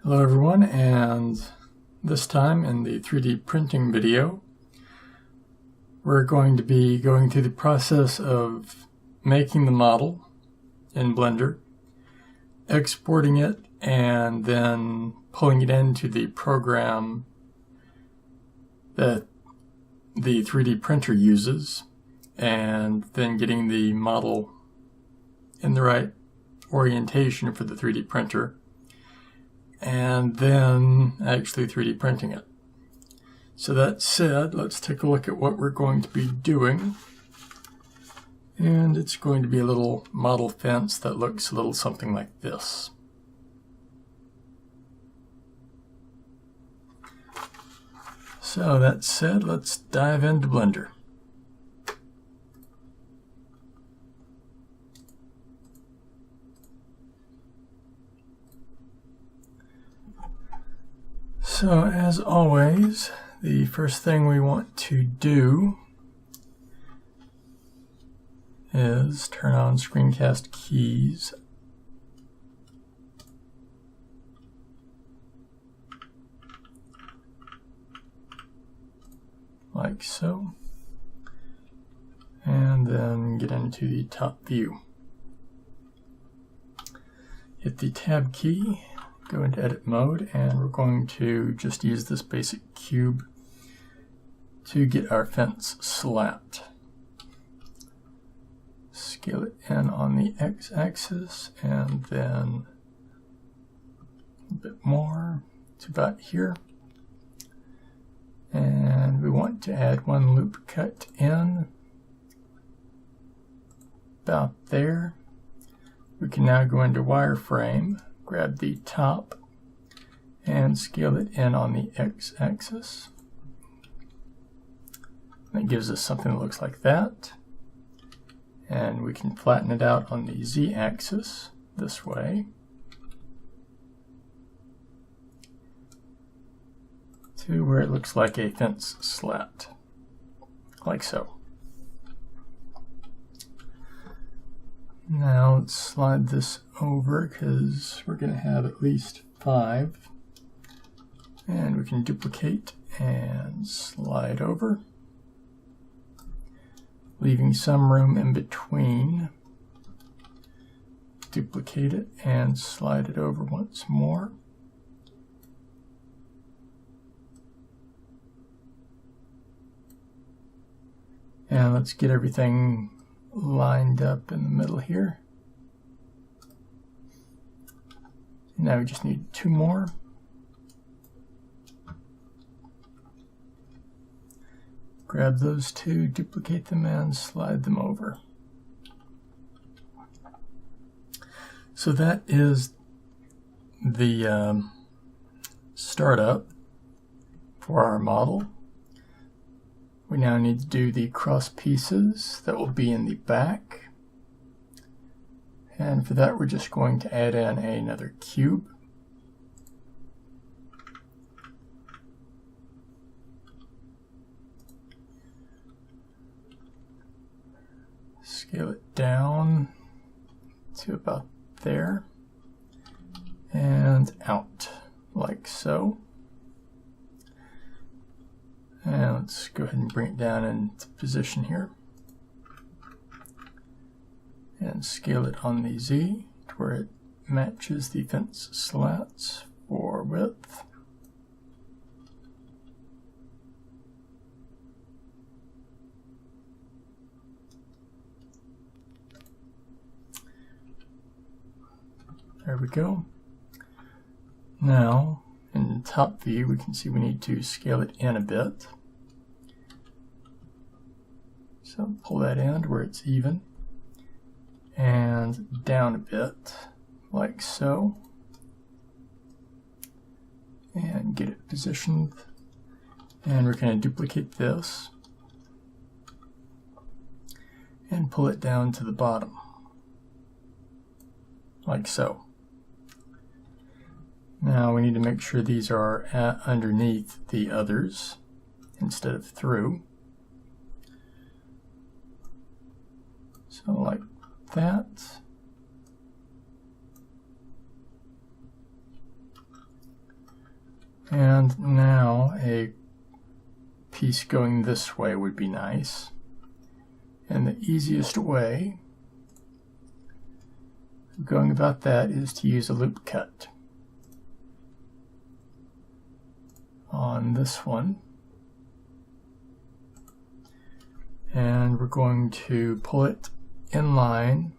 Hello everyone, and this time in the 3D printing video we're going to be going through the process of making the model in Blender, exporting it, and then pulling it into the program that the 3D printer uses, and then getting the model in the right orientation for the 3D printer, and then actually 3D printing it. So that said, let's take a look at what we're going to be doing. And it's going to be a little model fence that looks a little something like this. So that said, let's dive into Blender. So as always, the first thing we want to do is turn on screencast keys. Like so. And then get into the top view. Hit the tab key. Go into edit mode, and we're going to just use this basic cube to get our fence slat. Scale it in on the x-axis, and then a bit more to about here. And we want to add one loop cut in about there. We can now go into wireframe, grab the top and scale it in on the x-axis. That gives us something that looks like that. And we can flatten it out on the z-axis this way to where it looks like a fence slat, like so. Now let's slide this over because we're going to have at least 5. And we can duplicate and slide over, leaving some room in between. Duplicate it and slide it over once more. And let's get everything lined up in the middle here. Now we just need 2 more. Grab those 2, duplicate them, and slide them over. So that is the startup for our model. We now need to do the cross pieces that will be in the back. And for that, we're just going to add in another cube. Scale it down to about there and out, like so. And let's go ahead and bring it down into position here. And scale it on the Z to where it matches the fence slats for width. There we go. Now, in the top view, we can see we need to scale it in a bit. So pull that in to where it's even, and down a bit, like so. And get it positioned. And we're going to duplicate this and pull it down to the bottom, like so. Now we need to make sure these are underneath the others instead of through. So like that. And now a piece going this way would be nice. And the easiest way of going about that is to use a loop cut on this one. And we're going to pull it in line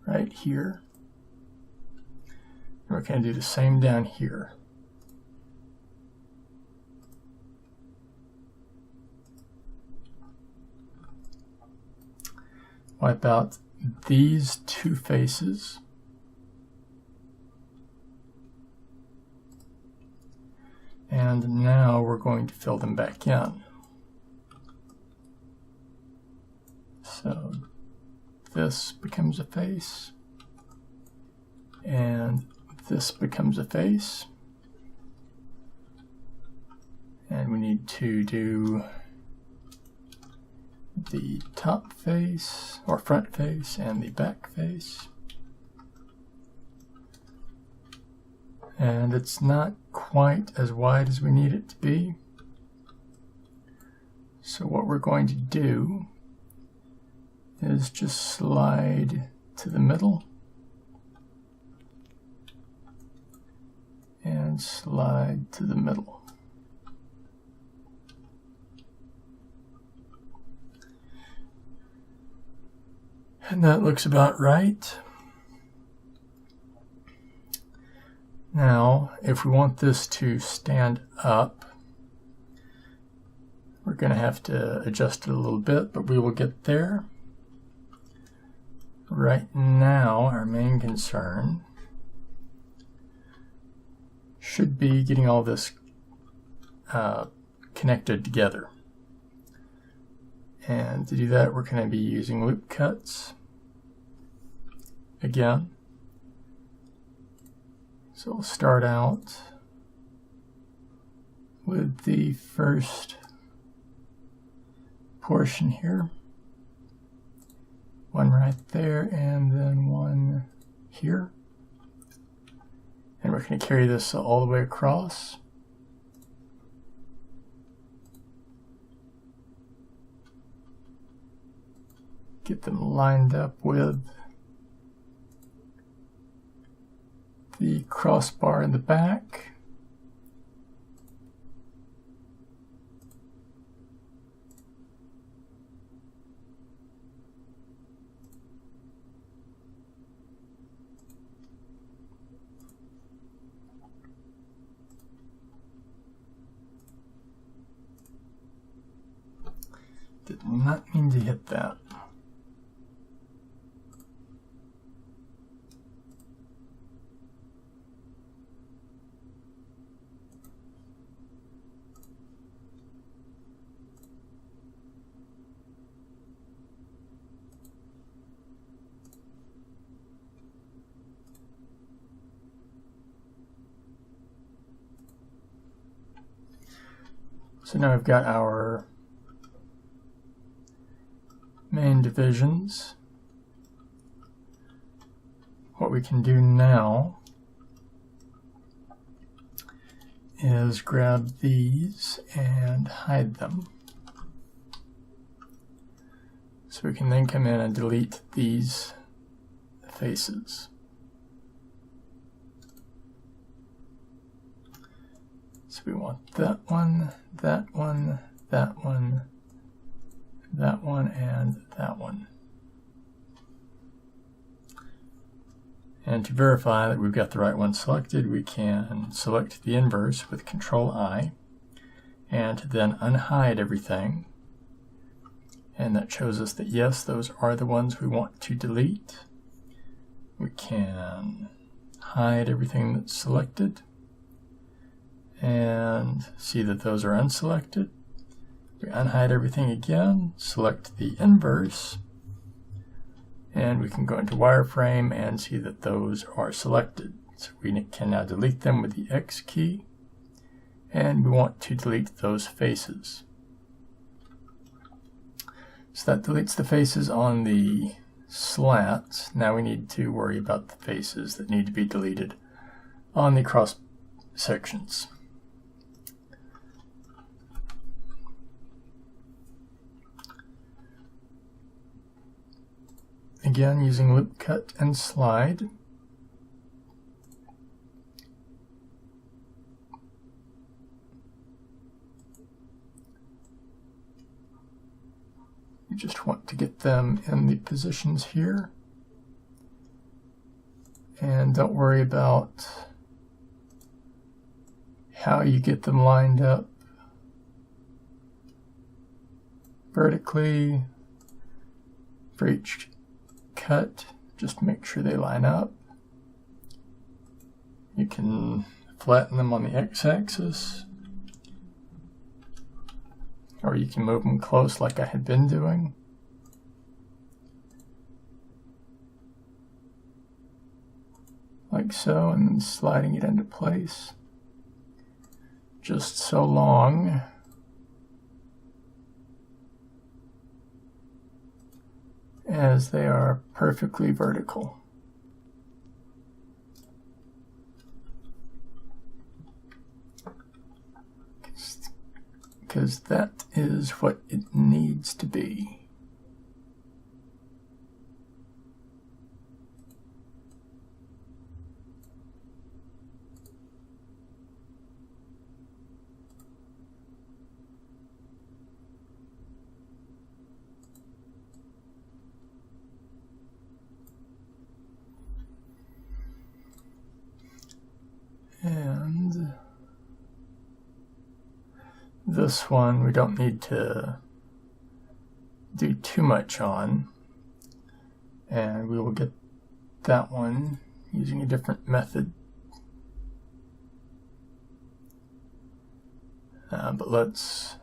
right here. And we're going to do the same down here. Wipe out these two faces. And now we're going to fill them back in. So this becomes a face, and this becomes a face. And we need to do the top face, or front face, and the back face. And it's not quite as wide as we need it to be. So what we're going to do is just slide to the middle and slide to the middle. And that looks about right. Now, if we want this to stand up, we're going to have to adjust it a little bit, but we will get there. Right now, our main concern should be getting all this connected together. And to do that, we're going to be using loop cuts again. So we'll start out with the first portion here. One right there, and then one here. And we're going to carry this all the way across. Get them lined up with the crossbar in the back. Did not mean to hit that. So now we've got our main divisions. What we can do now is grab these and hide them. So we can then come in and delete these faces. So we want that one, that one, that one, that one, and that one. And to verify that we've got the right one selected, we can select the inverse with Control-I and then unhide everything. And that shows us that yes, those are the ones we want to delete. We can hide everything that's selected and see that those are unselected. We unhide everything again, select the inverse, and we can go into wireframe and see that those are selected. So we can now delete them with the X key, and we want to delete those faces. So that deletes the faces on the slats. Now we need to worry about the faces that need to be deleted on the cross sections. Again, using loop cut and slide. You just want to get them in the positions here. And don't worry about how you get them lined up vertically for each cut. Just make sure they line up. You can flatten them on the x-axis, or you can move them close like I had been doing. Like so, and then sliding it into place. Just so long as they are perfectly vertical. Because that is what it needs to be. And this one we don't need to do too much on, and we will get that one using a different method. But let's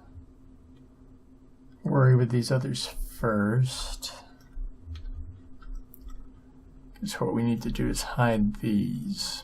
worry with these others first. Because what we need to do is hide these.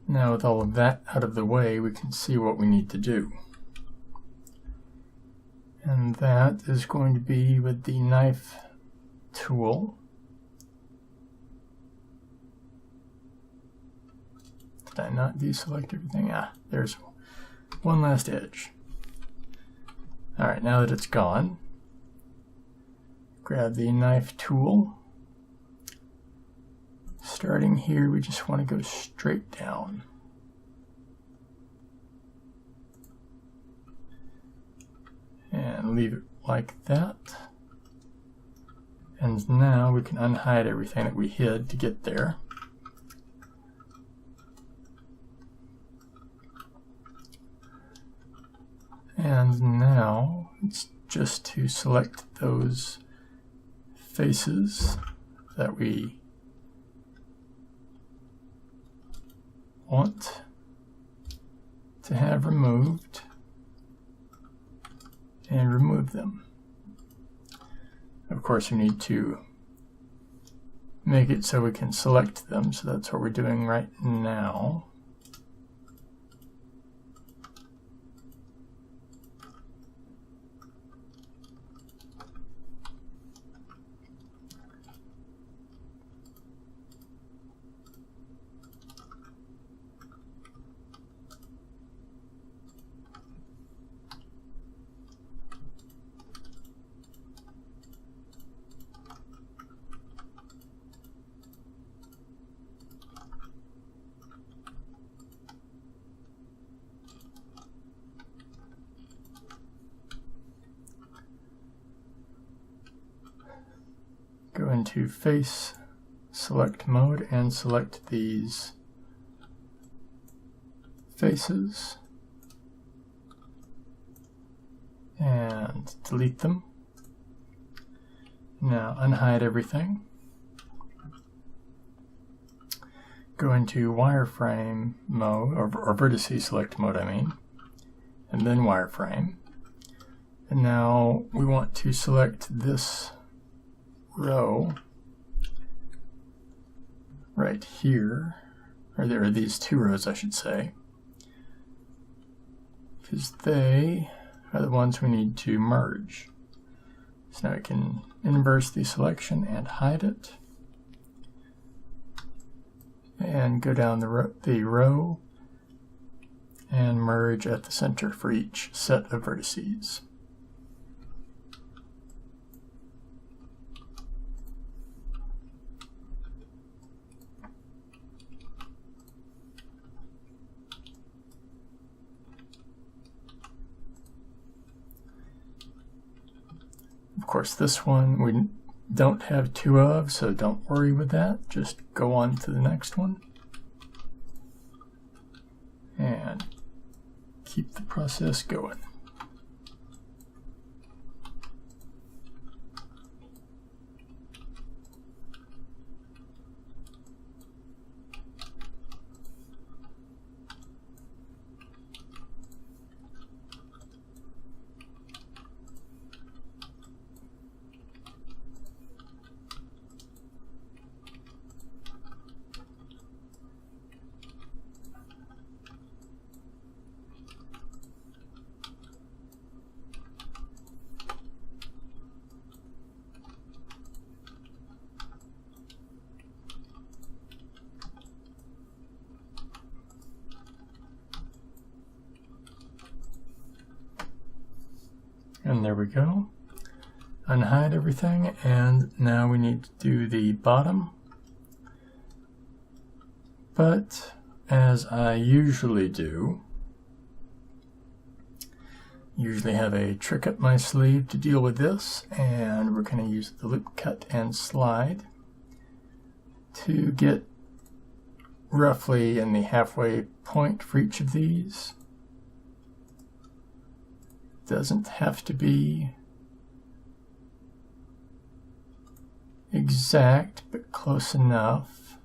Now with all of that out of the way, we can see what we need to do. And that is going to be with the knife tool. Did I not deselect everything? Ah, there's one last edge. Alright, now that it's gone, grab the knife tool. Starting here, we just want to go straight down. And leave it like that. And now we can unhide everything that we hid to get there. And now it's just to select those faces that we want to have removed and remove them. Of course, we need to make it so we can select them, so that's what we're doing right now. into face select mode and select these faces and delete them. Now unhide everything. Go into wireframe mode, or vertice select mode I mean, and then wireframe. And now we want to select this row right here, or there are these two rows I should say, because they are the ones we need to merge. So now we can inverse the selection and hide it, and go down the row and merge at the center for each set of vertices. Of course, this one we don't have two of, so don't worry with that. Just go on to the next one and keep the process going. And there we go. Unhide everything, and now we need to do the bottom. But as I usually do, usually have a trick up my sleeve to deal with this, and we're going to use the loop cut and slide to get roughly in the halfway point for each of these. Doesn't have to be exact, but close enough.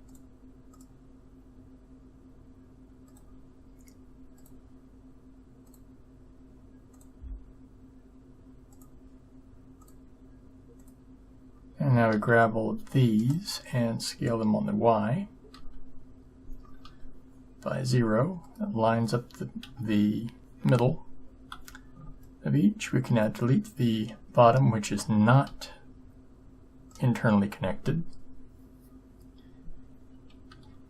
And now we grab all of these and scale them on the Y by 0. That lines up the middle of each. We can now delete the bottom, which is not internally connected.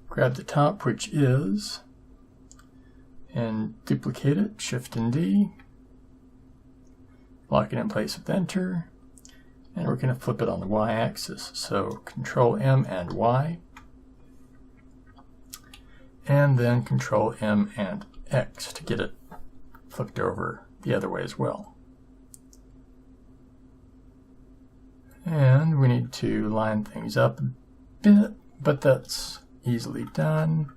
Grab the top, which is, and duplicate it, Shift and D. Lock it in place with Enter. And we're going to flip it on the Y-axis. So Control M and Y. And then Control M and X to get it flipped over the other way as well. And we need to line things up a bit, but that's easily done.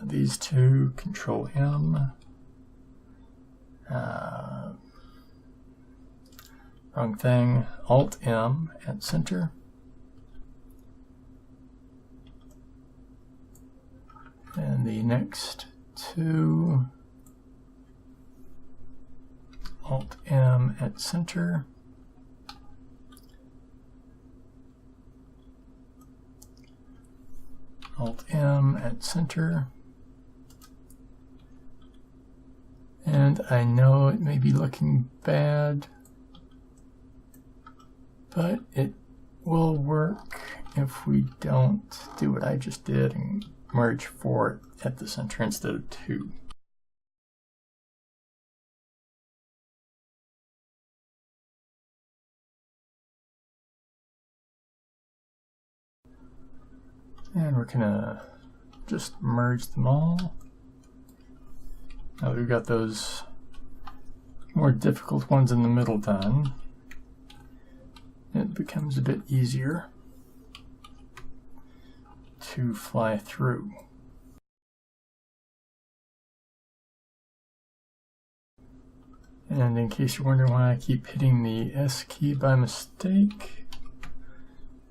These two, Control M. Wrong thing, Alt M at center. And the next two, Alt M at center. Alt M at center. And I know it may be looking bad, but it will work if we don't do what I just did and merge 4 at the center instead of 2. And we're going to just merge them all. Now we've got those more difficult ones in the middle done, it becomes a bit easier to fly through. And in case you're wondering why I keep hitting the S key by mistake,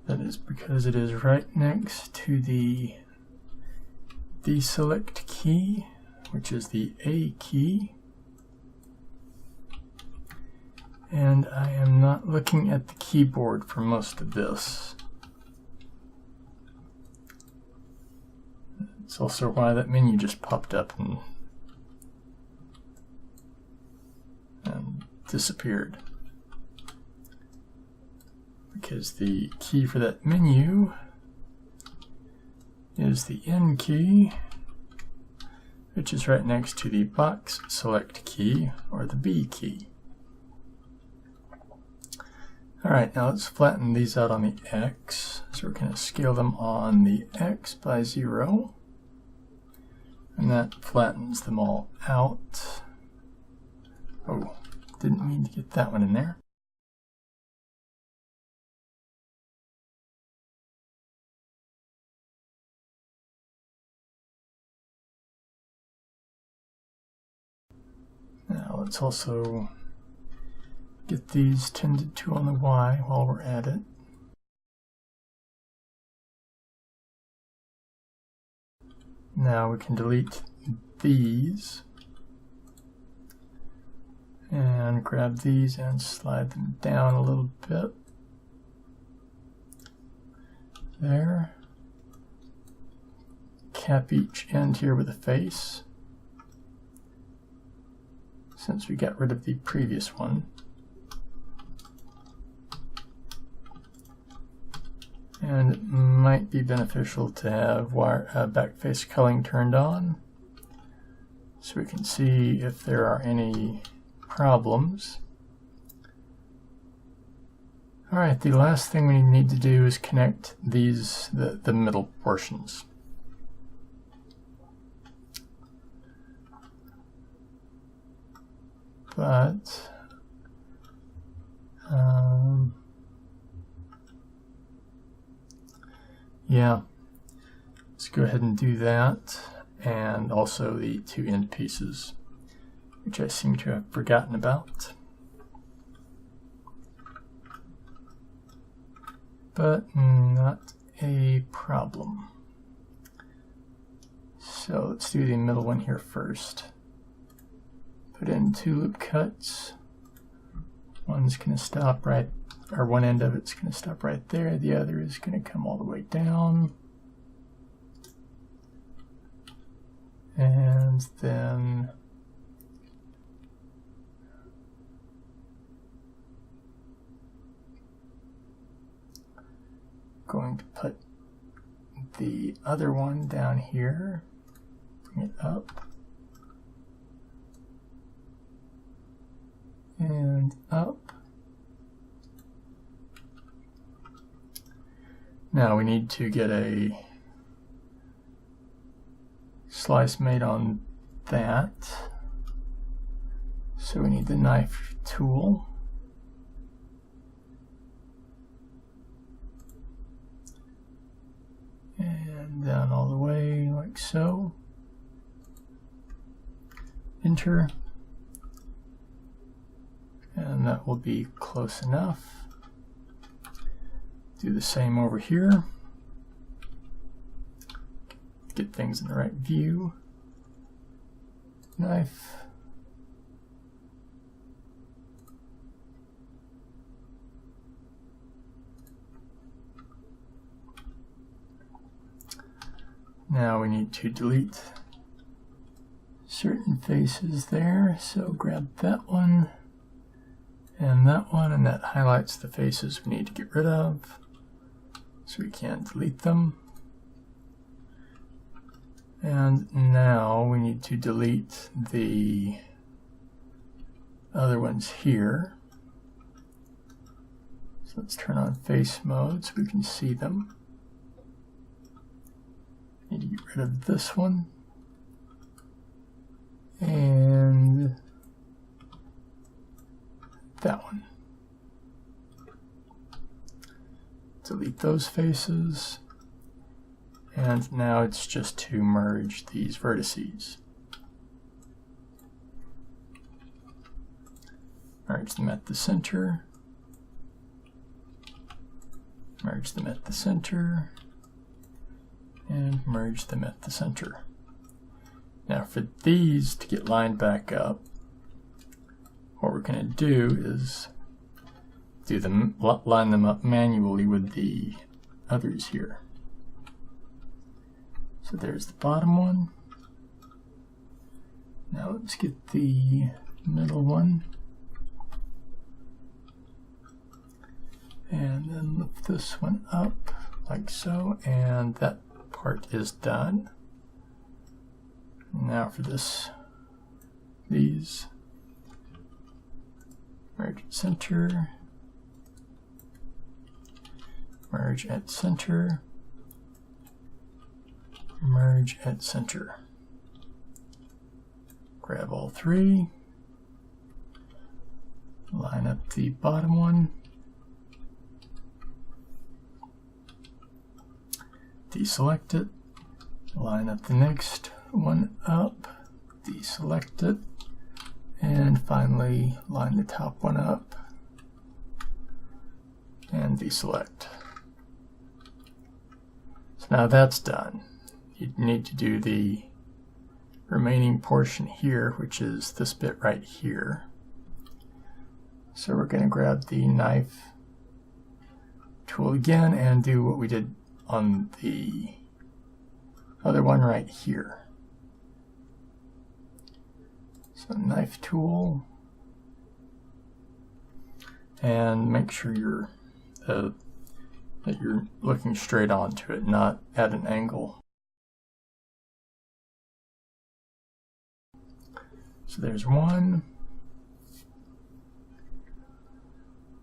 that is because it is right next to the deselect key, which is the A key. And I am not looking at the keyboard for most of this. It's also why that menu just popped up and disappeared. Because the key for that menu is the N key, which is right next to the box select key, or the B key. Alright, now let's flatten these out on the X. So we're going to scale them on the X by 0. And that flattens them all out. Oh, didn't mean to get that one in there. Now let's also get these tended to on the Y while we're at it. Now we can delete these and grab these and slide them down a little bit. There. Cap each end here with a face, since we got rid of the previous one. And it might be beneficial to have backface culling turned on, so we can see if there are any problems. Alright, the last thing we need to do is connect these, the middle portions. But yeah, let's go ahead and do that, and also the two end pieces, which I seem to have forgotten about. But not a problem. So let's do the middle one here first. Put in 2 loop cuts. One's going to stop right, or one end of it's going to stop right there. The other is going to come all the way down. And then going to put the other one down here, bring it up, and up. Now we need to get a slice made on that, so we need the knife tool. And down all the way like so. Enter. And that will be close enough. Do the same over here. Get things in the right view. Knife. Now we need to delete certain faces there, so grab that one, and that highlights the faces we need to get rid of, so we can delete them. And now we need to delete the other ones here. So let's turn on face mode so we can see them. Need to get rid of this one and that one. Delete those faces, and now it's just to merge these vertices. Merge them at the center, merge them at the center, and merge them at the center. Now for these to get lined back up, what we're going to do is line them up manually with the others here. So there's the bottom one. Now let's get the middle one. And then lift this one up like so, and that part is done. Now for these, merge at center, merge at center, merge at center. Grab all three, line up the bottom one, deselect it, line up the next one up, deselect it, and finally line the top one up and deselect. So now that's done. You need to do the remaining portion here, which is this bit right here. So we're going to grab the knife tool again and do what we did on the other one right here. So knife tool, and make sure that you're looking straight onto it, not at an angle. So there's one,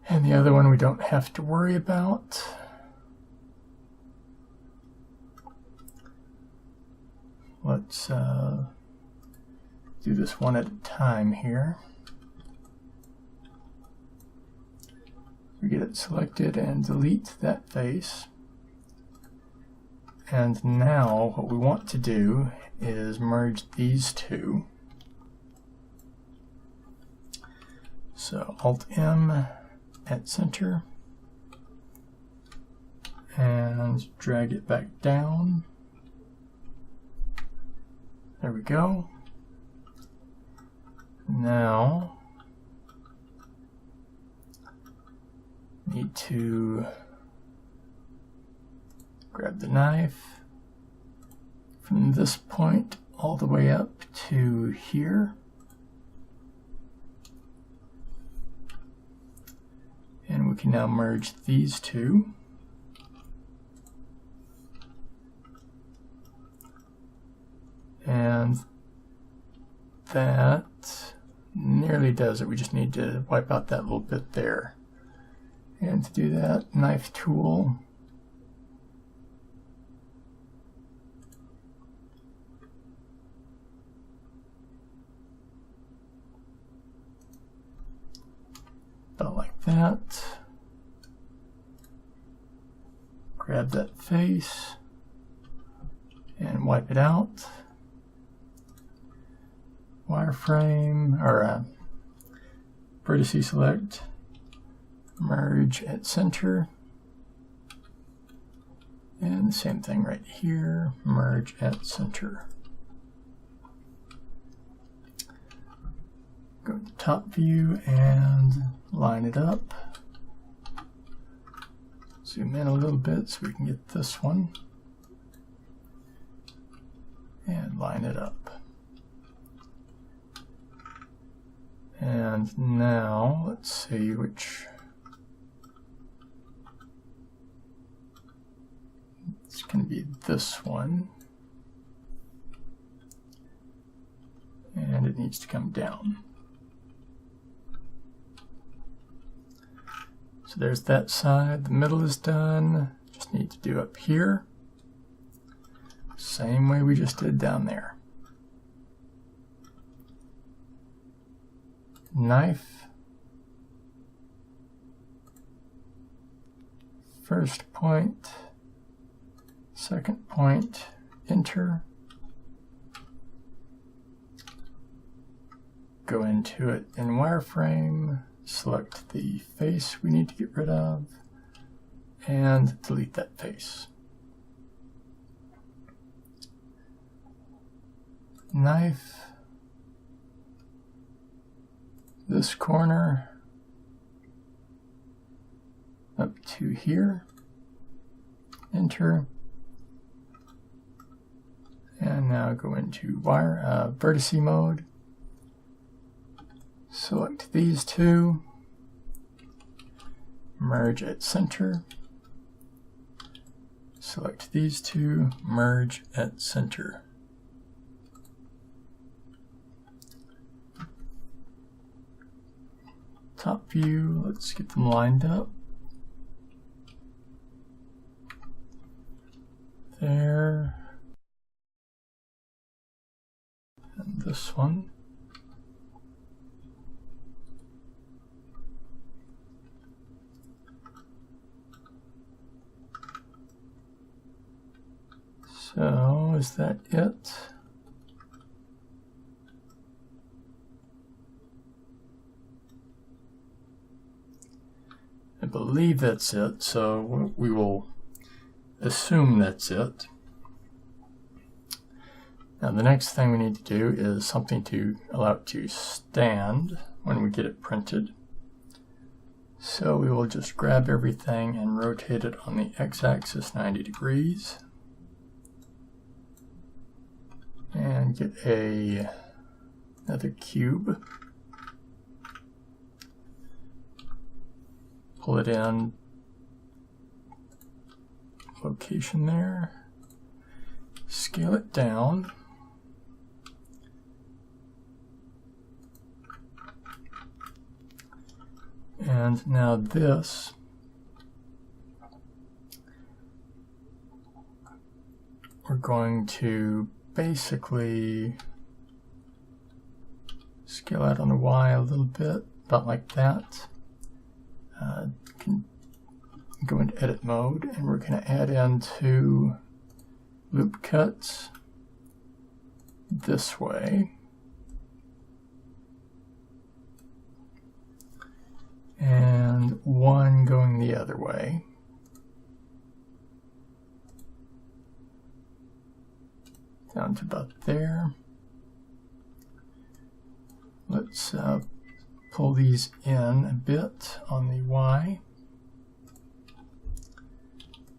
and the other one we don't have to worry about. Let's do this one at a time here. We get it selected and delete that face. And now what we want to do is merge these two. So Alt-M at center and drag it back down. There we go. Now, need to grab the knife from this point all the way up to here. And we can now merge these two. And that nearly does it. We just need to wipe out that little bit there. And to do that, knife tool, about like that. Grab that face and wipe it out. Wireframe, or vertice select, merge at center, and the same thing right here, merge at center. Go to top view and line it up. Zoom in a little bit so we can get this one, and line it up. And now let's see which, it's going to be this one, and it needs to come down. So there's that side, the middle is done, just need to do up here, same way we just did down there. knife, first point, second point, enter, go into it in wireframe, select the face we need to get rid of, and delete that face. Knife, this corner up to here, enter, and now go into vertice mode, select these two, merge at center, select these two, merge at center. Top view, let's get them lined up. There. And this one. So, is that it? I believe that's it, so we will assume that's it. Now the next thing we need to do is something to allow it to stand when we get it printed. So we will just grab everything and rotate it on the x-axis 90 degrees. And get another cube. Pull it in, location there, scale it down, and now this we're going to basically scale out on the Y a little bit, about like that. Can go into edit mode, and we're going to add in 2 loop cuts this way, and 1 going the other way. Down to about there. Let's pull these in a bit on the Y.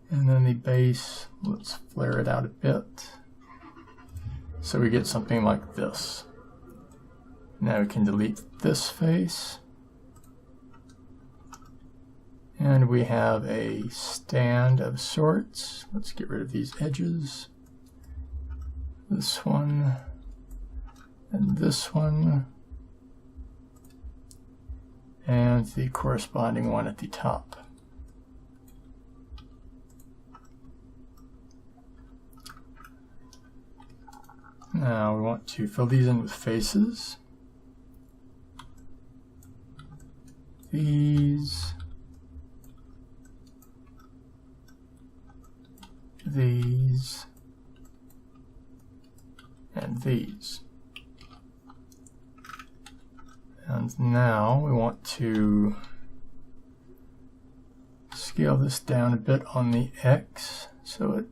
And then the base, let's flare it out a bit. So we get something like this. Now we can delete this face. And we have a stand of sorts. Let's get rid of these edges. This one, and this one. And the corresponding one at the top. Now we want to fill these in with faces. These. These. And these. And now we want to scale this down a bit on the X so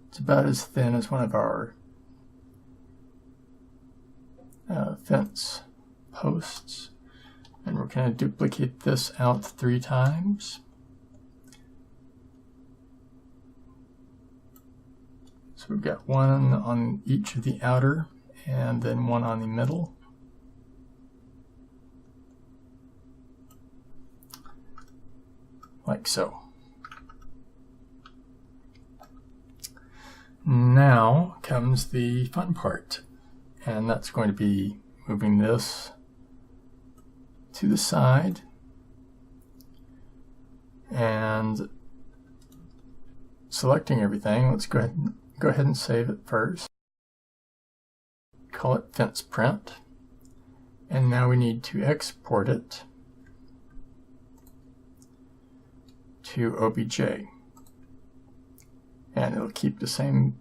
it's about as thin as one of our fence posts. And we're going to duplicate this out 3 times. So we've got 1 on each of the outer and then 1 on the middle. Like so. Now comes the fun part, and that's going to be moving this to the side and selecting everything. Let's go ahead and save it first. Call it fence print, And now we need to export it to OBJ. And it'll keep the same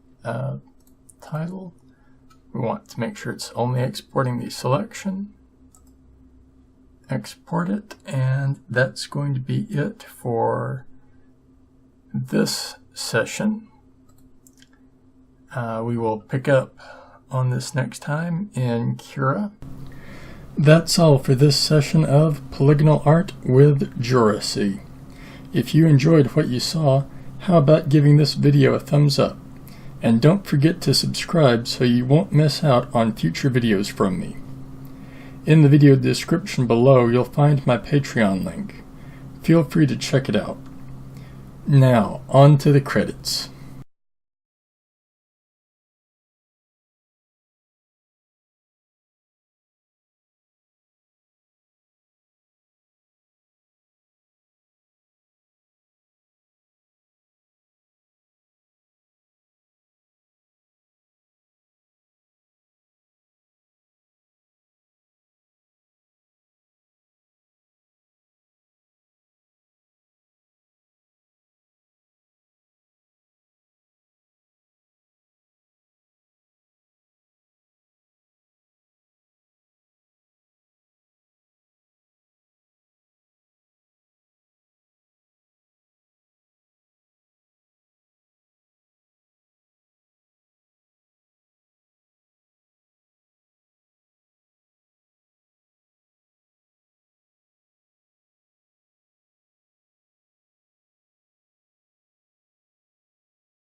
title. We want to make sure it's only exporting the selection. Export it, and that's going to be it for this session. We will pick up on this next time in Cura. That's all for this session of Polygonal Art with JoRaSe. If you enjoyed what you saw, how about giving this video a thumbs up? And don't forget to subscribe so you won't miss out on future videos from me. In the video description below, you'll find my Patreon link. Feel free to check it out. Now, on to the credits.